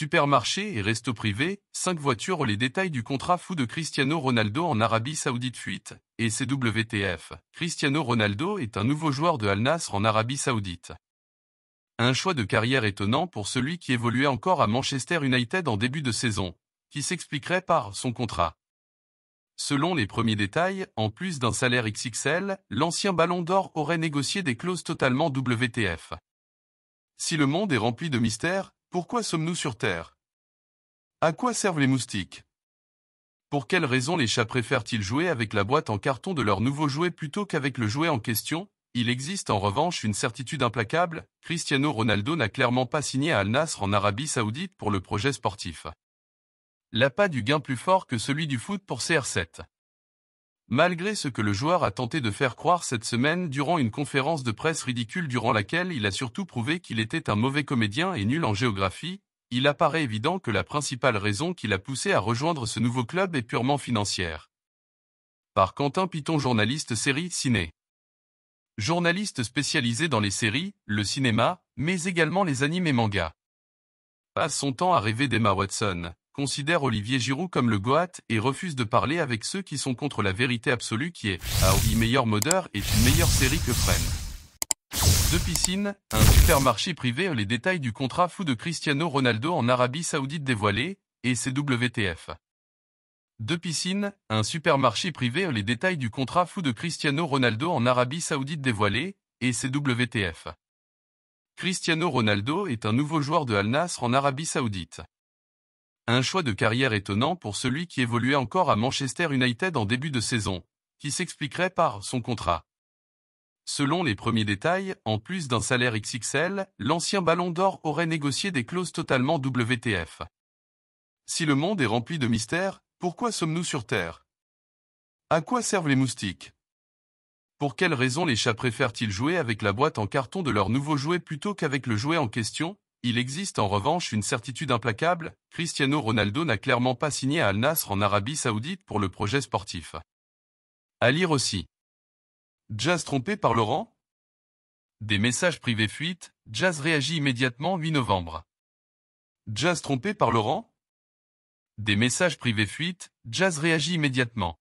Supermarché et resto privé, 5 voitures. Les détails du contrat fou de Cristiano Ronaldo en Arabie Saoudite. Fuite, et c'est WTF. Cristiano Ronaldo est un nouveau joueur de Al Nassr en Arabie Saoudite. Un choix de carrière étonnant pour celui qui évoluait encore à Manchester United en début de saison, qui s'expliquerait par son contrat. Selon les premiers détails, en plus d'un salaire XXL, l'ancien Ballon d'Or aurait négocié des clauses totalement WTF. Si le monde est rempli de mystères, pourquoi sommes-nous sur Terre? À quoi servent les moustiques? Pour quelles raisons les chats préfèrent-ils jouer avec la boîte en carton de leur nouveau jouet plutôt qu'avec le jouet en question? Il existe en revanche une certitude implacable, Cristiano Ronaldo n'a clairement pas signé à Al Nassr en Arabie Saoudite pour le projet sportif. L'appât du gain plus fort que celui du foot pour CR7. Malgré ce que le joueur a tenté de faire croire cette semaine durant une conférence de presse ridicule durant laquelle il a surtout prouvé qu'il était un mauvais comédien et nul en géographie, il apparaît évident que la principale raison qui l'a poussé à rejoindre ce nouveau club est purement financière. Par Quentin Piton, journaliste série ciné. Journaliste spécialisé dans les séries, le cinéma, mais également les animes et mangas. Passe son temps à rêver d'Emma Watson, considère Olivier Giroud comme le goat et refuse de parler avec ceux qui sont contre la vérité absolue qui est « How I Meilleur Modeur est une meilleure série que Friends ». 2 piscines, un supermarché privé. Les détails du contrat fou de Cristiano Ronaldo en Arabie Saoudite dévoilés, et c'est WTF. 2 piscines, un supermarché privé. Les détails du contrat fou de Cristiano Ronaldo en Arabie Saoudite dévoilés, et c'est WTF. Cristiano Ronaldo est un nouveau joueur de Al Nassr en Arabie Saoudite. Un choix de carrière étonnant pour celui qui évoluait encore à Manchester United en début de saison, qui s'expliquerait par son contrat. Selon les premiers détails, en plus d'un salaire XXL, l'ancien Ballon d'Or aurait négocié des clauses totalement WTF. Si le monde est rempli de mystères, pourquoi sommes-nous sur Terre? À quoi servent les moustiques? Pour quelles raisons les chats préfèrent-ils jouer avec la boîte en carton de leur nouveau jouet plutôt qu'avec le jouet en question? Il existe en revanche une certitude implacable, Cristiano Ronaldo n'a clairement pas signé à Al Nassr en Arabie Saoudite pour le projet sportif. À lire aussi. Jazz trompé par Laurent? Des messages privés fuitent, Jazz réagit immédiatement 8 novembre. Jazz trompé par Laurent? Des messages privés fuitent, Jazz réagit immédiatement.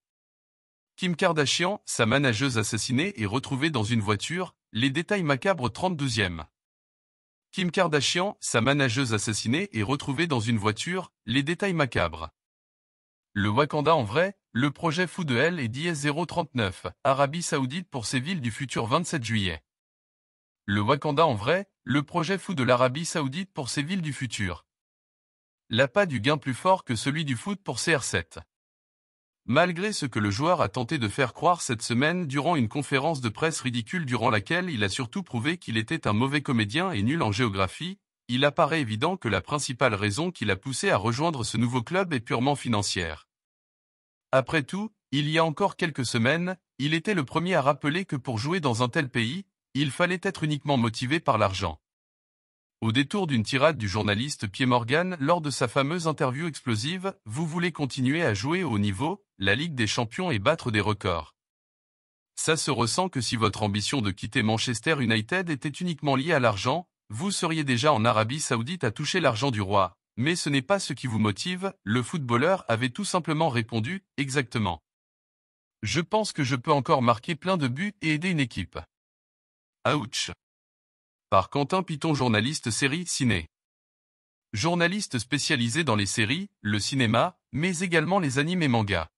Kim Kardashian, sa manageuse assassinée et retrouvée dans une voiture, les détails macabres 32e. Kim Kardashian, sa manageuse assassinée et retrouvée dans une voiture, les détails macabres. Le Wakanda en vrai, le projet fou de LDS 039, Arabie Saoudite pour ses villes du futur 27 juillet. Le Wakanda en vrai, le projet fou de l'Arabie Saoudite pour ses villes du futur. L'appât du gain plus fort que celui du foot pour CR7. Malgré ce que le joueur a tenté de faire croire cette semaine durant une conférence de presse ridicule durant laquelle il a surtout prouvé qu'il était un mauvais comédien et nul en géographie, il apparaît évident que la principale raison qui l'a poussé à rejoindre ce nouveau club est purement financière. Après tout, il y a encore quelques semaines, il était le premier à rappeler que pour jouer dans un tel pays, il fallait être uniquement motivé par l'argent. Au détour d'une tirade du journaliste Piers Morgan lors de sa fameuse interview explosive, vous voulez continuer à jouer au haut niveau, la Ligue des Champions et battre des records. Ça se ressent que si votre ambition de quitter Manchester United était uniquement liée à l'argent, vous seriez déjà en Arabie Saoudite à toucher l'argent du roi. Mais ce n'est pas ce qui vous motive, le footballeur avait tout simplement répondu, exactement. Je pense que je peux encore marquer plein de buts et aider une équipe. Ouch. Par Quentin Piton, journaliste série ciné. Journaliste spécialisé dans les séries, le cinéma, mais également les animes et mangas.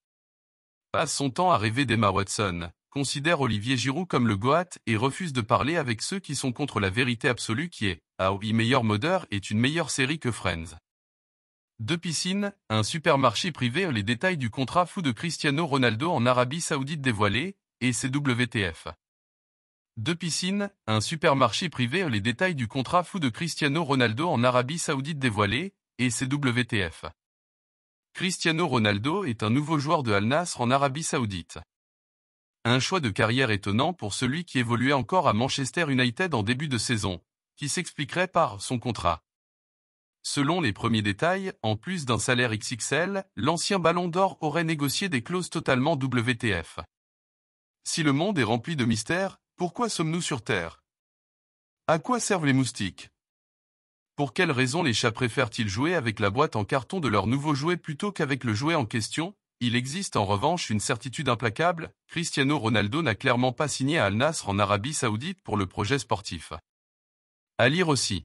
Passe son temps à rêver d'Emma Watson, considère Olivier Giroud comme le goat et refuse de parler avec ceux qui sont contre la vérité absolue qui est « How I Meilleur Modeur est une meilleure série que Friends ». 2 piscines, un supermarché privé. Les détails du contrat fou de Cristiano Ronaldo en Arabie Saoudite dévoilés, et c'est WTF. 2 piscines, un supermarché privé. Les détails du contrat fou de Cristiano Ronaldo en Arabie Saoudite dévoilés, et c'est WTF. Cristiano Ronaldo est un nouveau joueur de Al Nassr en Arabie Saoudite. Un choix de carrière étonnant pour celui qui évoluait encore à Manchester United en début de saison, qui s'expliquerait par son contrat. Selon les premiers détails, en plus d'un salaire XXL, l'ancien Ballon d'Or aurait négocié des clauses totalement WTF. Si le monde est rempli de mystères, pourquoi sommes-nous sur Terre? À quoi servent les moustiques? Pour quelle raison les chats préfèrent-ils jouer avec la boîte en carton de leur nouveau jouet plutôt qu'avec le jouet en question? Il existe en revanche une certitude implacable, Cristiano Ronaldo n'a clairement pas signé à Al Nasr en Arabie Saoudite pour le projet sportif. À lire aussi.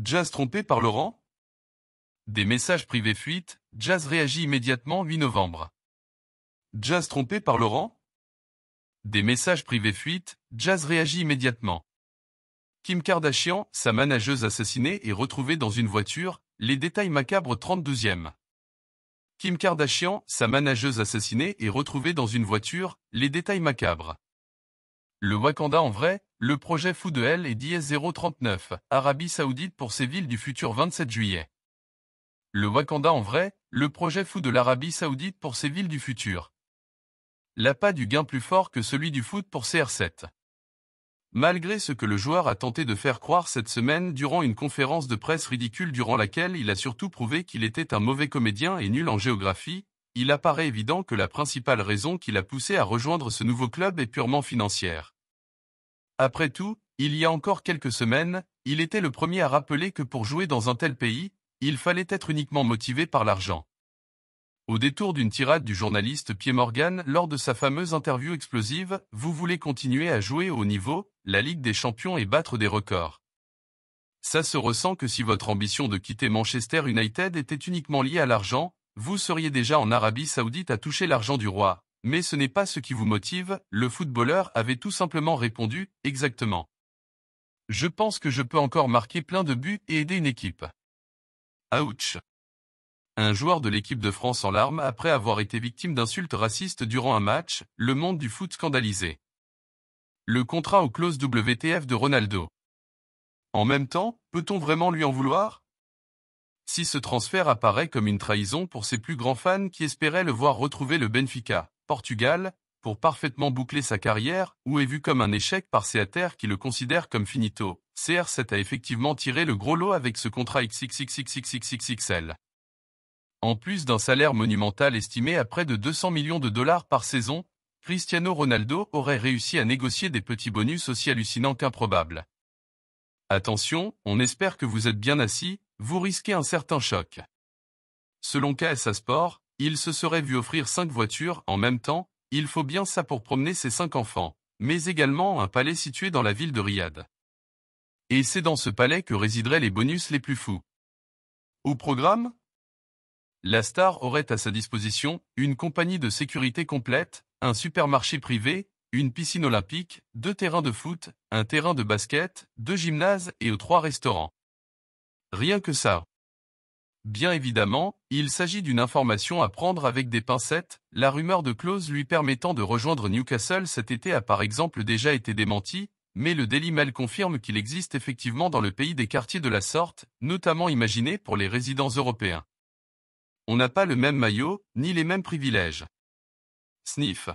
Jazz trompé par Laurent? Des messages privés fuitent, Jazz réagit immédiatement 8 novembre. Jazz trompé par Laurent? Des messages privés fuitent, Jazz réagit immédiatement. Kim Kardashian, sa manageuse assassinée et retrouvée dans une voiture, les détails macabres 32e. Kim Kardashian, sa manageuse assassinée et retrouvée dans une voiture, les détails macabres. Le Wakanda en vrai, le projet fou de L et d'IS 039, Arabie Saoudite pour ses villes du futur 27 juillet. Le Wakanda en vrai, le projet fou de l'Arabie Saoudite pour ses villes du futur. L'appât du gain plus fort que celui du foot pour CR7. Malgré ce que le joueur a tenté de faire croire cette semaine durant une conférence de presse ridicule durant laquelle il a surtout prouvé qu'il était un mauvais comédien et nul en géographie, il apparaît évident que la principale raison qui l'a poussé à rejoindre ce nouveau club est purement financière. Après tout, il y a encore quelques semaines, il était le premier à rappeler que pour jouer dans un tel pays, il fallait être uniquement motivé par l'argent. Au détour d'une tirade du journaliste Piers Morgan lors de sa fameuse interview explosive, vous voulez continuer à jouer au haut niveau, la Ligue des Champions et battre des records. Ça se ressent que si votre ambition de quitter Manchester United était uniquement liée à l'argent, vous seriez déjà en Arabie Saoudite à toucher l'argent du roi. Mais ce n'est pas ce qui vous motive, le footballeur avait tout simplement répondu, exactement. Je pense que je peux encore marquer plein de buts et aider une équipe. Ouch. Un joueur de l'équipe de France en larmes après avoir été victime d'insultes racistes durant un match, le monde du foot scandalisé. Le contrat aux clauses WTF de Ronaldo. En même temps, peut-on vraiment lui en vouloir? Si ce transfert apparaît comme une trahison pour ses plus grands fans qui espéraient le voir retrouver le Benfica, Portugal, pour parfaitement boucler sa carrière, ou est vu comme un échec par ses haters qui le considèrent comme finito, CR7 a effectivement tiré le gros lot avec ce contrat XXXXXXXL. En plus d'un salaire monumental estimé à près de 200 millions de dollars par saison, Cristiano Ronaldo aurait réussi à négocier des petits bonus aussi hallucinants qu'improbables. Attention, on espère que vous êtes bien assis, vous risquez un certain choc. Selon KSA Sport, il se serait vu offrir 5 voitures en même temps, il faut bien ça pour promener ses 5 enfants, mais également un palais situé dans la ville de Riyad. Et c'est dans ce palais que résideraient les bonus les plus fous. Au programme ? La star aurait à sa disposition une compagnie de sécurité complète, un supermarché privé, une piscine olympique, 2 terrains de foot, un terrain de basket, 2 gymnases et 3 restaurants. Rien que ça. Bien évidemment, il s'agit d'une information à prendre avec des pincettes, la rumeur de clause lui permettant de rejoindre Newcastle cet été a par exemple déjà été démentie, mais le Daily Mail confirme qu'il existe effectivement dans le pays des quartiers de la sorte, notamment imaginés pour les résidents européens. On n'a pas le même maillot, ni les mêmes privilèges. Sniff.